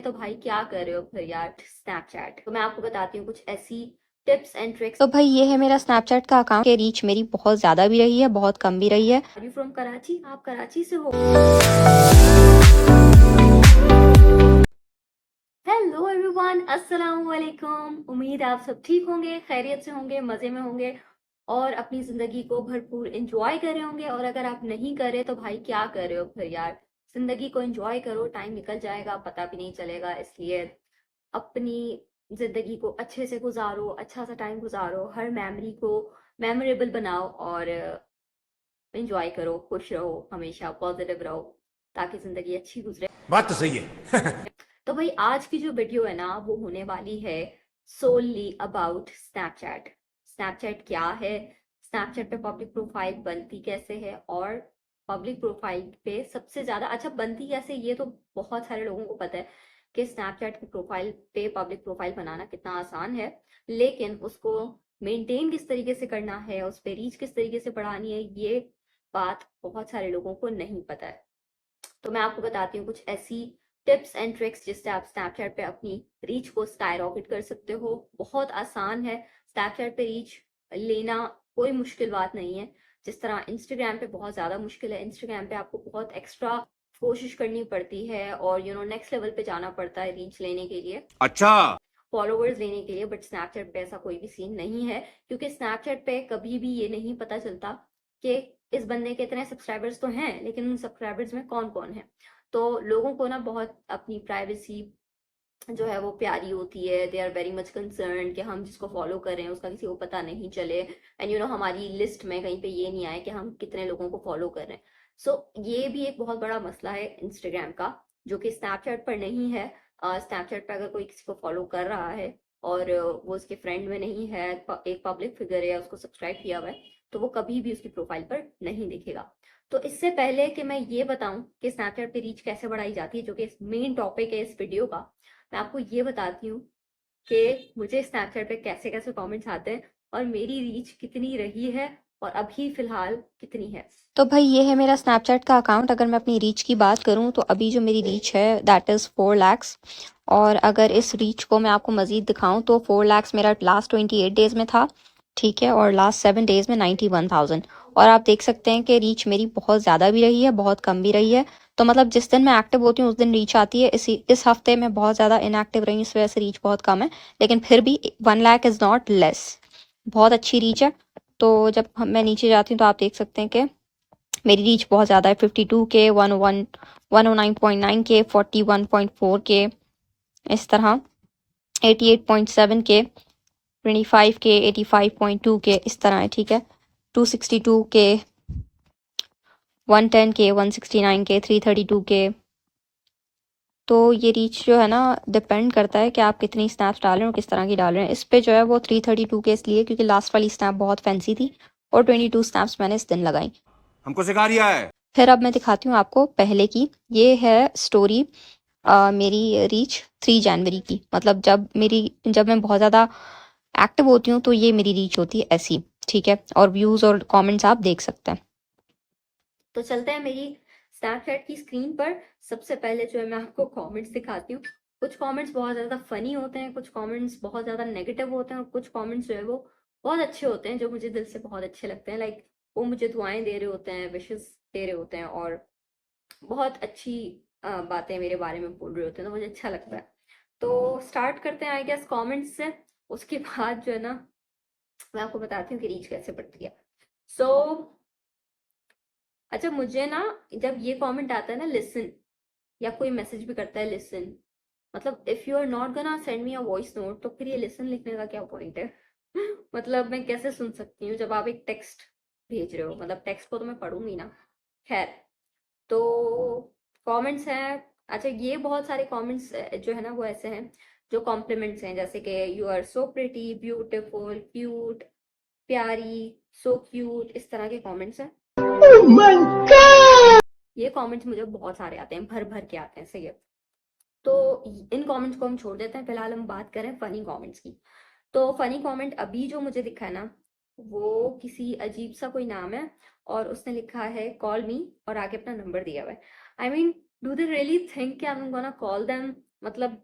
तो भाई क्या कर रहे हो फिर यार स्नैपचैट। तो मैं आपको बताती हूँ कुछ ऐसी टिप्स एंड ट्रिक्स। तो भाई ये है मेरा स्नैपचैट का अकाउंट के रीच मेरी बहुत ज़्यादा भी रही है, बहुत कम भी रही है। Are you from Karachi? आप कराची से हो? हेलो एवरीवन, अस्सलाम वालेकुम। उम्मीद है आप सब ठीक होंगे, खैरियत से होंगे, मज़े में होंगे और अपनी ज़िंदगी को भरपूर एंजॉय कर रहे होंगे। और अगर आप नहीं कर रहे तो भाई क्या कर रहे हो फिर यार। ज़िंदगी को एंजॉय करो, टाइम निकल जाएगा, पता भी नहीं चलेगा। इसलिए अपनी ज़िंदगी को अच्छे से गुजारो, अच्छा सा टाइम गुजारो, हर मेमोरी को मेमोरेबल बनाओ और एंजॉय करो, खुश रहो, हमेशा पॉजिटिव रहो ताकि ज़िंदगी अच्छी गुजरे। बात तो सही है। तो भाई आज की जो वीडियो है ना वो होने वाली है सोलली अबाउट स्नैपचैट। स्नैपचैट क्या है, स्नैपचैट पे पब्लिक प्रोफाइल बनती कैसे है और पब्लिक प्रोफाइल पे सबसे ज्यादा अच्छा बनती कैसे, ये तो बहुत सारे लोगों को पता है कि स्नैपचैट की प्रोफाइल पे पब्लिक प्रोफाइल बनाना कितना आसान है, लेकिन उसको मेंटेन किस तरीके से करना है, उस पर रीच किस तरीके से बढ़ानी है, ये बात बहुत सारे लोगों को नहीं पता है। तो मैं आपको बताती हूँ कुछ ऐसी टिप्स एंड ट्रिक्स जिससे आप स्नैपचैट पे अपनी रीच को स्काईरॉकेट कर सकते हो। बहुत आसान है स्नैपचैट पे रीच लेना, कोई मुश्किल बात नहीं है। जिस तरह इंस्टाग्राम पे बहुत ज़्यादा मुश्किल है, इंस्टाग्राम पे आपको बहुत एक्स्ट्रा कोशिश करनी पड़ती है और नेक्स्ट लेवल पे जाना पड़ता है रीच लेने के लिए, अच्छा। फॉलोवर्स लेने के लिए। बट स्नैपचैट पे ऐसा कोई भी सीन नहीं है, क्योंकि स्नैपचैट पे कभी भी ये नहीं पता चलता कि इस बंदे के इतने सब्सक्राइबर्स तो हैं लेकिन उन सब्सक्राइबर्स में कौन कौन है। तो लोगों को ना बहुत अपनी प्राइवेसी जो है वो प्यारी होती है। They are very much concern कि हम जिसको फॉलो कर रहे हैं उसका किसी को पता नहीं चले, एंड हमारी लिस्ट में कहीं पे ये नहीं आए कि हम कितने लोगों को फॉलो कर रहे हैं। सो ये भी एक बहुत बड़ा मसला है इंस्टाग्राम का, जो कि स्नैपचैट पर नहीं है। स्नैपचैट पर अगर कोई किसी को फॉलो कर रहा है और वो उसके फ्रेंड में नहीं है, एक पब्लिक फिगर है, उसको सब्सक्राइब किया हुआ है, तो वो कभी भी उसकी प्रोफाइल पर नहीं दिखेगा। तो इससे पहले कि मैं ये बताऊं कि स्नैपचैट पे रीच कैसे बढ़ाई जाती है, जो कि मेन टॉपिक है इस वीडियो का, मैं आपको ये बताती हूँ कि मुझे स्नैपचैट पे कैसे कैसे कमेंट्स आते हैं और मेरी रीच कितनी रही है और अभी फिलहाल कितनी है। तो भाई ये है मेरा स्नैपचैट का अकाउंट। अगर मैं अपनी रीच की बात करूं तो अभी जो मेरी रीच है दैट इज़ 4 lakhs। और अगर इस रीच को मैं आपको मज़ीद दिखाऊं तो 4 lakhs मेरा लास्ट 28 डेज़ में था, ठीक है, और लास्ट 7 डेज़ में 91,000। और आप देख सकते हैं कि रीच मेरी बहुत ज़्यादा भी रही है, बहुत कम भी रही है। तो मतलब जिस दिन मैं एक्टिव होती हूँ उस दिन रीच आती है। इस हफ्ते मैं बहुत ज़्यादा इनएक्टिव रही हूँ, इस वजह से रीच बहुत कम है, लेकिन फिर भी 1 लाख इज़ नॉट लेस, बहुत अच्छी रीच है। तो जब मैं नीचे जाती हूँ तो आप देख सकते हैं कि मेरी रीच बहुत ज़्यादा है। 52K, 109.9K, 41.4K, इस तरह 88.7K, 25K, 85.2K, इस तरह है, ठीक है। 262K, 110K, 169K, 332K। तो ये रीच जो है ना डिपेंड करता है कि आप कितनी स्नैप्स डाल रहे हैं और किस तरह की डाल रहे हैं। इस पे जो है वो 332K इसलिए क्योंकि लास्ट वाली स्नैप बहुत फैंसी थी और 22 स्नैप्स मैंने इस दिन लगाई। हमको सिखा रिया है। फिर अब मैं दिखाती हूँ आपको पहले की। ये है स्टोरी मेरी रीच 3 जनवरी की। मतलब जब मैं बहुत ज़्यादा एक्टिव होती हूँ तो ये मेरी रीच होती है ऐसी, ठीक है। और व्यूज़ और कमेंट्स आप देख सकते हैं। तो चलते हैं मेरी स्नैपचैट की स्क्रीन पर। सबसे पहले जो है मैं आपको कमेंट्स दिखाती हूँ। कुछ कमेंट्स बहुत ज़्यादा फनी होते हैं, कुछ कमेंट्स बहुत ज़्यादा नेगेटिव होते हैं और कुछ कमेंट्स जो है वो बहुत अच्छे होते हैं, जो मुझे दिल से बहुत अच्छे लगते हैं। लाइक वो मुझे दुआएं दे रहे होते हैं, विशेस दे रहे होते हैं और बहुत अच्छी बातें मेरे बारे में बोल रहे होते हैं, तो मुझे अच्छा लगता है। तो स्टार्ट करते हैं आई गेस कमेंट्स से। उसके बाद जो है ना मैं आपको बताती हूँ कि रीच कैसे बढ़ती है। सो अच्छा, मुझे ना जब ये कमेंट आता है ना लिसन, या कोई मैसेज भी करता है लिसन, मतलब if you are not gonna send me a voice note तो फिर ये लिसन लिखने का क्या पॉइंट है। मतलब मैं कैसे सुन सकती हूँ जब आप एक टेक्स्ट भेज रहे हो, मतलब टेक्स्ट को तो मैं पढ़ूंगी ना। खैर, तो कमेंट्स हैं। अच्छा, ये बहुत सारे कमेंट्स जो है ना वो ऐसे हैं जो कॉम्प्लीमेंट्स हैं, जैसे कि you are so pretty, beautiful, cute, प्यारी, सो क्यूट, इस तरह के कमेंट्स हैं। Oh my God! ये कमेंट्स मुझे बहुत सारे आते हैं, भर भर के आते हैं, सही है। तो इन कमेंट्स को हम छोड़ देते हैं, फिलहाल हम बात करें फनी कमेंट्स की। तो फनी कमेंट अभी जो मुझे दिखा है ना, वो किसी अजीब सा कोई नाम है और उसने लिखा है कॉल मी और आगे अपना नंबर दिया हुआ है। I mean, do they really think कि I am gonna call them? मतलब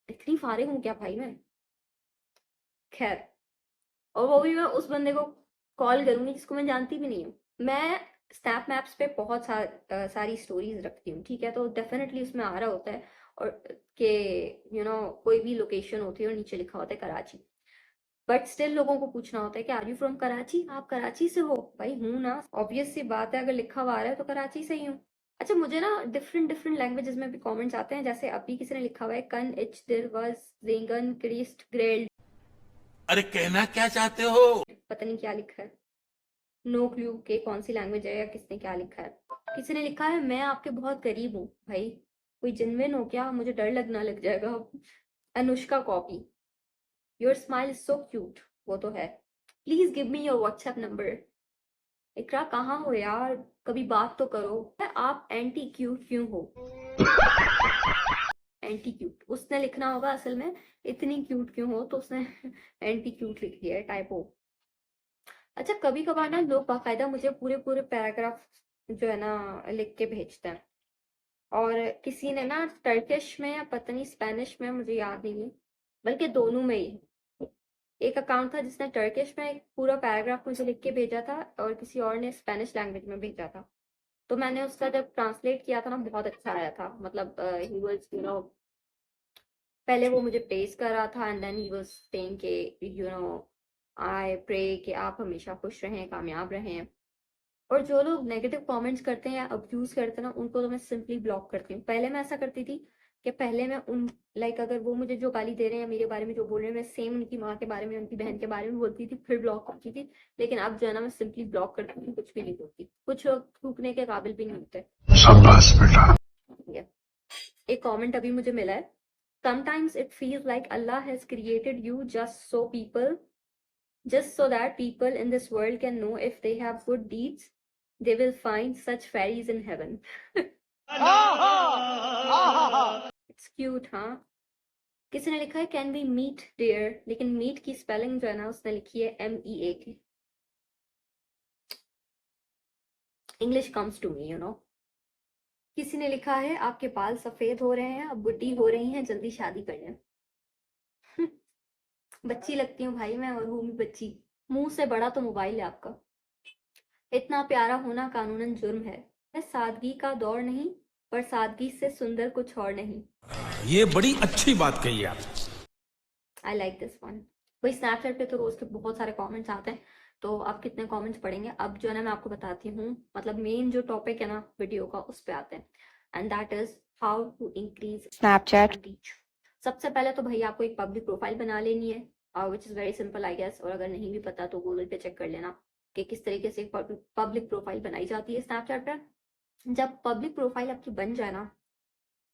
इतनी फारिग हूँ क्या भाई मैं। खैर, और वो भी मैं उस बंदे को कॉल करूंगी जिसको मैं जानती भी नहीं हूँ। मैं स्नैप मैप्स पे बहुत सारी स्टोरीज रखती हूँ, ठीक है, तो डेफिनेटली उसमें आ रहा होता है और कि कोई भी लोकेशन होती है और नीचे लिखा होता है कराची। बट स्टिल लोगों को पूछना होता है कि आर यू फ्रॉम कराची, आप कराची से हो? भाई हूँ ना, ऑब्वियस सी बात है, अगर लिखा हुआ आ रहा है तो कराची से ही हूँ। अच्छा, मुझे ना डिफरेंट डिफरेंट लैंग्वेजेस में भी कमेंट्स आते हैं, जैसे अभी किसी ने लिखा हुआ है कन etch dir was जेंगन Christ grilled, अरे कहना क्या चाहते हो? पता नहीं क्या लिखा है, नो क्लू के कौन सी लैंग्वेज है या किसने क्या लिखा है। किसी ने लिखा है मैं आपके बहुत करीब हूँ। भाई कोई जिनविन हो क्या? मुझे डर लगना लग जाएगा। Anushka copy, your smile is so cute, वो तो है। Please give me your WhatsApp number. Iqra कहाँ हो यार, कभी बात तो करो। आप एंटी क्यूट क्यों हो? एंटी क्यूट उसने लिखना होगा असल में, इतनी क्यूट क्यों हो, तो उसने एंटी क्यूट लिख दिया है, टाइपो। अच्छा, कभी कभार ना लोग बाकायदा मुझे पूरे पूरे पैराग्राफ जो है ना लिख के भेजते हैं। और किसी ने ना टर्किश में या पता नहीं स्पेनिश में, मुझे याद नहीं है, बल्कि दोनों में ही। एक अकाउंट था जिसने टर्किश में एक पूरा पैराग्राफ मुझे लिख के भेजा था और किसी और ने स्पेनिश लैंग्वेज में भेजा था। तो मैंने उसका जब ट्रांसलेट किया था ना, बहुत अच्छा आया था। मतलब ही वाज पहले वो मुझे प्रेज कर रहा था and then he was saying कि आई प्रे कि आप हमेशा खुश रहें, कामयाब रहें। और जो लोग नेगेटिव कमेंट्स करते हैं या अब्यूज करते हैं ना, उनको तो मैं सिंपली ब्लॉक करती हूँ। पहले मैं ऐसा करती थी कि पहले मैं उन लाइक अगर वो मुझे जो गाली दे रहे हैं या मेरे बारे में जो बोल रहे हैं, मैं सेम उनकी माँ के बारे में, उनकी बहन के बारे में बोलती थी, फिर ब्लॉक करती थी। लेकिन अब जो है ना, मैं सिंपली ब्लॉक करती हूँ, कुछ भी नहीं बोलती। कुछ लोग थूकने के काबिल भी नहीं होते। शाबाश बेटा। ये एक कमेंट अभी मुझे मिला है, sometimes it feels like Allah has created you just so that people in this world can know if they have good deeds, they will find such fairies in heaven. It's cute, हाँ। किसी ने लिखा है can we meet dear, लेकिन meet की spelling जो है ना, उसने लिखी है MEA की। इंग्लिश कम्स टू मी, किसी ने लिखा है आपके बाल सफेद हो रहे हैं, अब बुढ़ी हो रही हैं, जल्दी शादी कर लें। बच्ची लगती हूँ भाई मैं, और हूँ भी बच्ची। मुंह से बड़ा तो मोबाइल है आपका। इतना प्यारा होना कानूनन जुर्म है। सादगी का दौर नहीं, पर सादगी से सुंदर कुछ और नहीं। ये बड़ी अच्छी बात कही आप। I like this one. वही स्नैपचैट पे तो रोज के बहुत सारे कमेंट्स आते हैं, तो आप कितने कमेंट्स पढ़ेंगे। अब जो है ना, मैं आपको बताती हूँ, मतलब मेन जो टॉपिक है ना वीडियो का, उस पे आते हैं, and that is how to increase Snapchat reach. सबसे पहले तो भाई आपको एक पब्लिक प्रोफाइल बना लेनी है, which is very simple I guess. और अगर नहीं भी पता तो गूगल पे चेक कर लेना कि किस तरीके से एक पब्लिक प्रोफाइल बनाई जाती है स्नैपचैट पर। जब पब्लिक प्रोफाइल आपकी बन जाए ना,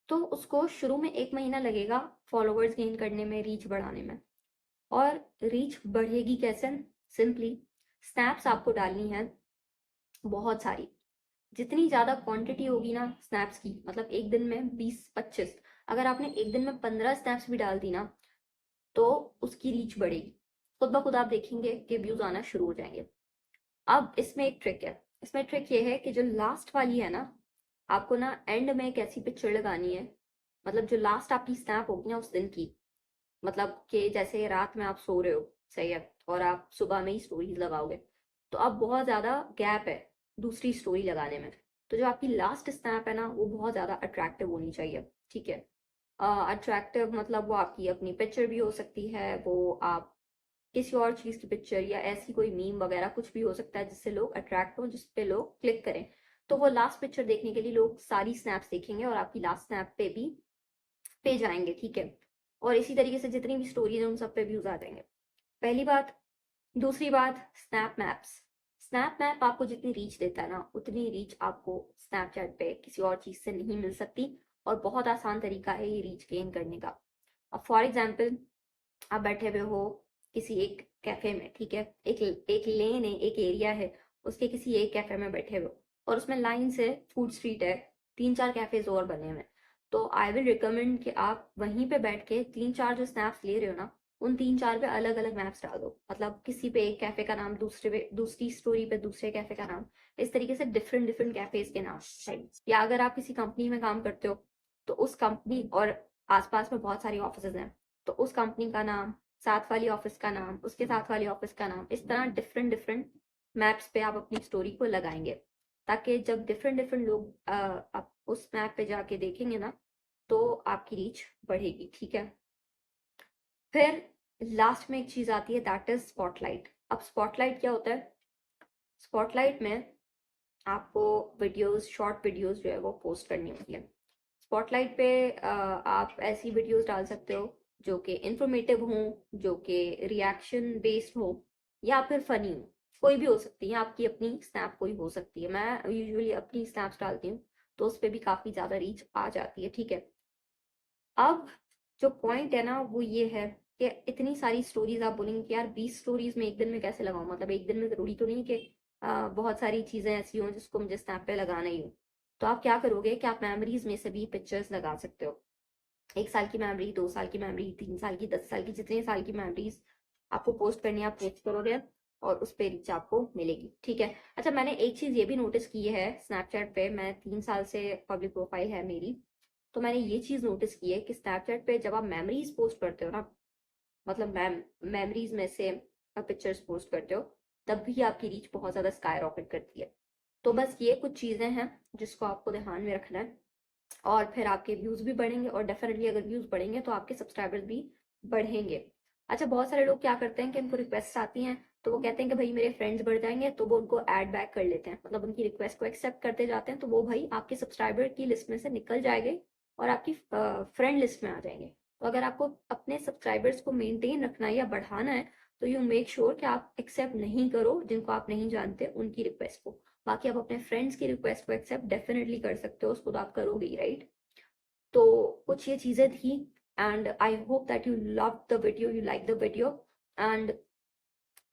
तो उसको शुरू में 1 महीना लगेगा फॉलोअर्स गेन करने में, रीच बढ़ाने में। और रीच बढ़ेगी कैसे? सिंपली स्नैप्स आपको डालनी है बहुत सारी। जितनी ज्यादा क्वांटिटी होगी ना स्नैप्स की, मतलब एक दिन में 20-25, अगर आपने एक दिन में 15 स्नैप्स भी डाल दी ना, तो उसकी रीच बढ़ेगी। खुद ब खुद आप देखेंगे कि व्यूज आना शुरू हो जाएंगे। अब इसमें एक ट्रिक है। इसमें ट्रिक ये है कि जो लास्ट वाली है ना, आपको ना एंड में एक ऐसी पिक्चर लगानी है, मतलब जो लास्ट आपकी स्नैप होगी ना उस दिन की, मतलब कि जैसे रात में आप सो रहे हो, सही है, और आप सुबह में ही स्टोरीज लगाओगे, तो अब बहुत ज्यादा गैप है दूसरी स्टोरी लगाने में। तो जो आपकी लास्ट स्नैप है ना, वो बहुत ज्यादा अट्रैक्टिव होनी चाहिए, ठीक है। अट्रैक्टिव मतलब वो आपकी अपनी पिक्चर भी हो सकती है, वो आप किसी और चीज की पिक्चर या ऐसी कोई मीम वगैरह कुछ भी हो सकता है जिससे लोग अट्रैक्ट हो, जिस पे लोग क्लिक करें। तो वो लास्ट पिक्चर देखने के लिए लोग सारी स्नैप्स देखेंगे और आपकी लास्ट स्नैप पे जाएंगे, ठीक है। और इसी तरीके से जितनी भी स्टोरीज है उन सब पे व्यूज आ जाएंगे। पहली बात। दूसरी बात, स्नैप मैप्स। स्नैप मैप आपको जितनी रीच देता है ना, उतनी रीच आपको स्नैपचैट पे किसी और चीज से नहीं मिल सकती। और बहुत आसान तरीका है ये रीच गेन करने का। अब फॉर एग्जाम्पल, आप बैठे हुए हो किसी एक कैफे में, ठीक है, एक लेन है, एक एरिया है, उसके किसी एक कैफे में बैठे हुए हो, और उसमें लाइन से फूड स्ट्रीट है, 3-4 कैफेज और बने हुए हैं। तो आई विल रिकमेंड कि आप वहीं पे बैठ के 3-4 जो स्नैप्स ले रहे हो ना, उन 3-4 पे अलग अलग मैप्स डाल दो। मतलब किसी पे एक कैफे का नाम, दूसरे पे दूसरी स्टोरी पे दूसरे कैफे का नाम, इस तरीके से डिफरेंट डिफरेंट कैफेज के नाम। या अगर आप किसी कंपनी में काम करते हो, तो उस कंपनी और आसपास में बहुत सारी ऑफिसेज हैं, तो उस कंपनी का नाम, साथ वाली ऑफिस का नाम, उसके साथ वाली ऑफिस का नाम, इस तरह डिफरेंट डिफरेंट मैप्स पे आप अपनी स्टोरी को लगाएंगे, ताकि जब डिफरेंट डिफरेंट लोग आप उस मैप पे जाके देखेंगे ना, तो आपकी रीच बढ़ेगी। ठीक है, फिर लास्ट में एक चीज आती है, दैट इज स्पॉटलाइट। अब स्पॉटलाइट क्या होता है? स्पॉटलाइट में आपको वीडियोस, शॉर्ट वीडियोस जो है वो पोस्ट करनी होती है। स्पॉटलाइट पे आप ऐसी वीडियोस डाल सकते हो जो कि इंफॉर्मेटिव हो, जो कि रिएक्शन बेस्ड हो, या फिर फनी हो। कोई भी हो सकती है, आपकी अपनी स्नैप कोई हो सकती है। मैं यूजुअली अपनी स्नैप्स डालती हूँ, तो उस पर भी काफी ज्यादा रीच आ जाती है। ठीक है, अब जो पॉइंट है ना वो ये है कि इतनी सारी स्टोरीज आप बोलेंगे कि यार 20 स्टोरीज में एक दिन में कैसे लगाऊं, मतलब एक दिन में जरूरी तो नहीं कि बहुत सारी चीजें ऐसी हों जिसको मुझे स्नैप पे लगाना ही हो। तो आप क्या करोगे कि आप मेमोरीज में से भी पिक्चर्स लगा सकते हो। 1 साल की मेमोरी, 2 साल की मेमोरी, 3 साल की, 10 साल की, जितने साल की मेमोरीज आपको पोस्ट करनी है आप पोस्ट करोगे, और उस पे रीच आपको मिलेगी। ठीक है, अच्छा मैंने एक चीज ये भी नोटिस की है स्नैपचैट पे, मैं 3 साल से पब्लिक प्रोफाइल है मेरी, तो मैंने ये चीज नोटिस की है कि स्नैपचैट पे जब आप मेमोरीज पोस्ट करते हो ना, मतलब मेमोरीज में से पिक्चर्स पोस्ट करते हो, तब भी आपकी रीच बहुत ज्यादा स्काई रॉकेट करती है। तो बस ये कुछ चीजें हैं जिसको आपको ध्यान में रखना है, और फिर आपके व्यूज भी बढ़ेंगे, और डेफिनेटली अगर व्यूज बढ़ेंगे तो आपके सब्सक्राइबर्स भी बढ़ेंगे। अच्छा, बहुत सारे लोग क्या करते हैं कि उनको रिक्वेस्ट आती हैं, तो वो कहते हैं कि भाई मेरे फ्रेंड्स बढ़ जाएंगे, तो वो उनको ऐड बैक कर लेते हैं, मतलब उनकी रिक्वेस्ट को एक्सेप्ट करते जाते हैं, तो वो भाई आपके सब्सक्राइबर की लिस्ट में से निकल जाएंगे और आपकी फ्रेंड लिस्ट में आ जाएंगे। तो अगर आपको अपने सब्सक्राइबर्स को मेंटेन रखना है या बढ़ाना है, तो यू मेक श्योर कि आप एक्सेप्ट नहीं करो जिनको आप नहीं जानते उनकी रिक्वेस्ट को। बाकी आप अपने फ्रेंड्स की रिक्वेस्ट को एक्सेप्ट डेफिनेटली कर सकते हो, उसको तो आप करोगे ही, राइट? तो कुछ ये चीजें थी, and I hope that you love the video, you like the video. And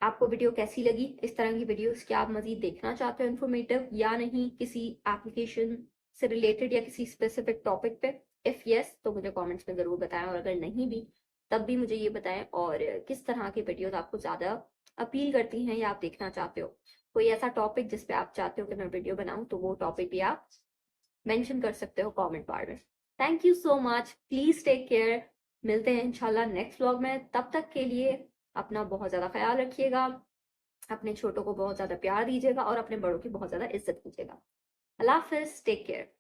आपको वीडियो कैसी लगी? इस तरह की वीडियोस क्या आप मजीद देखना चाहते हो, इन्फॉर्मेटिव या नहीं, किसी एप्लीकेशन से रिलेटेड या किसी स्पेसिफिक टॉपिक पे? इफ यस तो मुझे कमेंट्स में जरूर बताएं, और अगर नहीं भी तब भी मुझे ये बताएं, और किस तरह की वीडियोस आपको ज्यादा अपील करती हैं या आप देखना चाहते हो। कोई ऐसा टॉपिक जिस पे आप चाहते हो कि मैं वीडियो बनाऊं, तो वो टॉपिक भी आप मेंशन कर सकते हो कमेंट बार में। Thank you so much, please take care. मिलते हैं इंशाल्लाह नेक्स्ट व्लॉग में, तब तक के लिए अपना बहुत ज्यादा ख्याल रखिएगा, अपने छोटों को बहुत ज्यादा प्यार दीजिएगा, और अपने बड़ों की बहुत ज्यादा इज्जत कीजिएगा। अल्लाह हाफिज, टेक केयर।